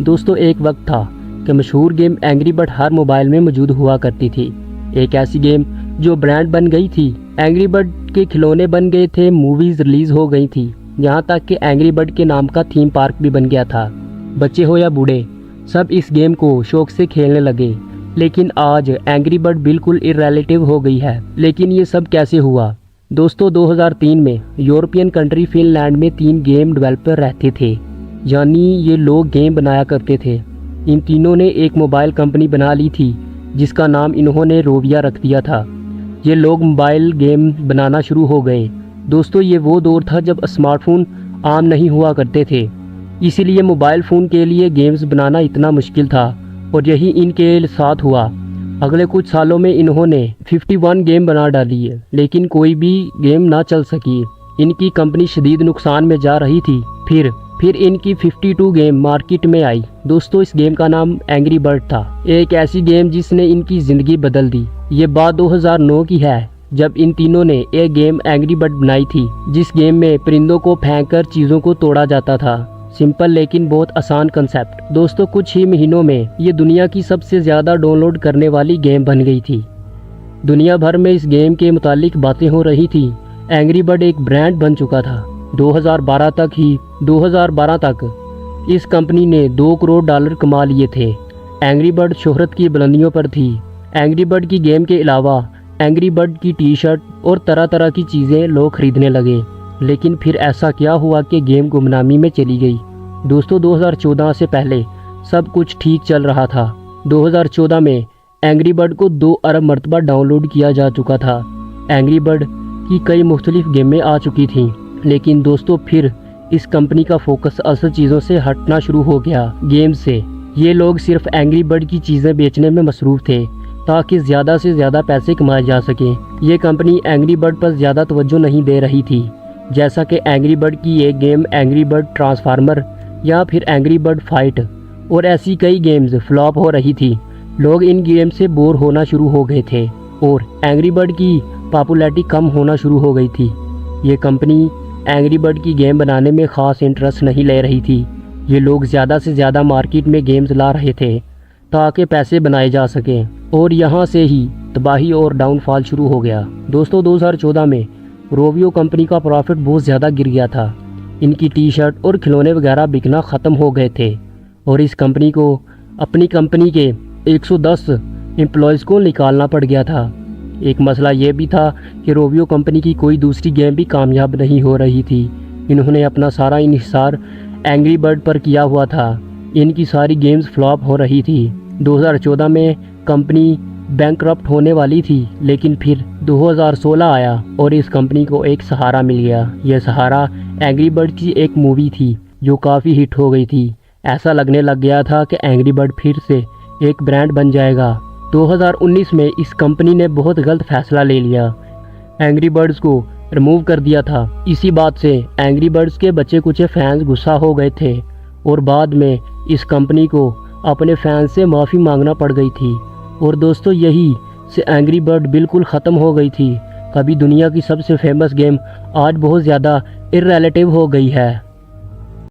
दोस्तों एक वक्त था कि मशहूर गेम एंग्री बर्ड हर मोबाइल में मौजूद हुआ करती थी। एक ऐसी गेम जो ब्रांड बन गई थी। एंग्री बर्ड के खिलौने बन गए थे, मूवीज़ रिलीज़ हो गई थी, यहाँ तक कि एंग्री बर्ड के नाम का थीम पार्क भी बन गया था। बच्चे हो या बूढ़े, सब इस गेम को शौक से खेलने लगे। लेकिन आज एंग्री बर्ड बिल्कुल इररिलेटिव हो गई है। लेकिन ये सब कैसे हुआ? दोस्तों 2003 में यूरोपियन कंट्री फिनलैंड में 3 गेम डेवलपर रहते थे, यानी ये लोग गेम बनाया करते थे। इन तीनों ने एक मोबाइल कंपनी बना ली थी जिसका नाम इन्होंने रोविया रख दिया था। ये लोग मोबाइल गेम बनाना शुरू हो गए। दोस्तों ये वो दौर था जब स्मार्टफोन आम नहीं हुआ करते थे, इसीलिए मोबाइल फ़ोन के लिए गेम्स बनाना इतना मुश्किल था और यही इनके साथ हुआ। अगले कुछ सालों में इन्होंने 51 गेम बना डाली है, लेकिन कोई भी गेम ना चल सकी। इनकी कंपनी शदीद नुकसान में जा रही थी। फिर इनकी 52 गेम मार्केट में आई। दोस्तों इस गेम का नाम एंग्री बर्ड था, एक ऐसी गेम जिसने इनकी ज़िंदगी बदल दी। ये बात 2009 की है जब इन तीनों ने एक गेम एंग्री बर्ड बनाई थी, जिस गेम में परिंदों को फेंककर चीज़ों को तोड़ा जाता था। सिंपल लेकिन बहुत आसान कंसेप्ट। दोस्तों कुछ ही महीनों में ये दुनिया की सबसे ज़्यादा डाउनलोड करने वाली गेम बन गई थी। दुनिया भर में इस गेम के मुतालिक बातें हो रही थी। एंग्री बर्ड एक ब्रांड बन चुका था। 2012 तक इस कंपनी ने $2 करोड़ कमा लिए थे। एंग्री बर्ड शोहरत की बुलंदियों पर थी। एंग्री बर्ड की गेम के अलावा एंग्री बर्ड की टी शर्ट और तरह तरह की चीज़ें लोग खरीदने लगे। लेकिन फिर ऐसा क्या हुआ कि गेम गुमनामी में चली गई? दोस्तों 2014 से पहले सब कुछ ठीक चल रहा था। 2014 में एंग्री बर्ड को 2 अरब मरतबा डाउनलोड किया जा चुका था। एंग्री बर्ड की कई मुख्तलिफ गेमें आ चुकी थीं। लेकिन दोस्तों फिर इस कंपनी का फोकस असल चीज़ों से हटना शुरू हो गया, गेम से। ये लोग सिर्फ एंग्री बर्ड की चीज़ें बेचने में मसरूफ़ थे ताकि ज़्यादा से ज़्यादा पैसे कमाए जा सकें। ये कंपनी एंग्री बर्ड पर ज़्यादा तवज्जो नहीं दे रही थी, जैसा कि एंग्री बर्ड की एक गेम एंग्री बर्ड ट्रांसफार्मर या फिर एंग्री बर्ड फाइट और ऐसी कई गेम्स फ्लॉप हो रही थी। लोग इन गेम से बोर होना शुरू हो गए थे और एंग्री बर्ड की पॉपुलैरिटी कम होना शुरू हो गई थी। ये कंपनी एंग्री बर्ड की गेम बनाने में ख़ास इंटरेस्ट नहीं ले रही थी। ये लोग ज़्यादा से ज़्यादा मार्केट में गेम्स ला रहे थे ताकि पैसे बनाए जा सकें, और यहाँ से ही तबाही और डाउनफॉल शुरू हो गया। दोस्तों 2014 में रोवियो कंपनी का प्रॉफिट बहुत ज़्यादा गिर गया था। इनकी टी शर्ट और खिलौने वगैरह बिकना ख़त्म हो गए थे और इस कंपनी को अपनी कंपनी के 110 एम्प्लॉयज़ को निकालना पड़ गया था। एक मसला ये भी था कि रोवियो कंपनी की कोई दूसरी गेम भी कामयाब नहीं हो रही थी। इन्होंने अपना सारा इन्हिसार एंग्री बर्ड पर किया हुआ था। इनकी सारी गेम्स फ्लॉप हो रही थी। 2014 में कंपनी बैंकरप्ट होने वाली थी, लेकिन फिर 2016 आया और इस कंपनी को एक सहारा मिल गया। यह सहारा एंग्री बर्ड की एक मूवी थी जो काफ़ी हिट हो गई थी। ऐसा लगने लग गया था कि एंग्री बर्ड फिर से एक ब्रांड बन जाएगा। 2019 में इस कंपनी ने बहुत गलत फैसला ले लिया, एंग्री बर्ड्स को रिमूव कर दिया था। इसी बात से एंग्री बर्ड्स के बच्चे कुछ फैंस गुस्सा हो गए थे और बाद में इस कंपनी को अपने फैंस से माफ़ी मांगना पड़ गई थी। और दोस्तों यही से एंग्री बर्ड बिल्कुल ख़त्म हो गई थी। कभी दुनिया की सबसे फेमस गेम आज बहुत ज़्यादा इररिलेटिव हो गई है।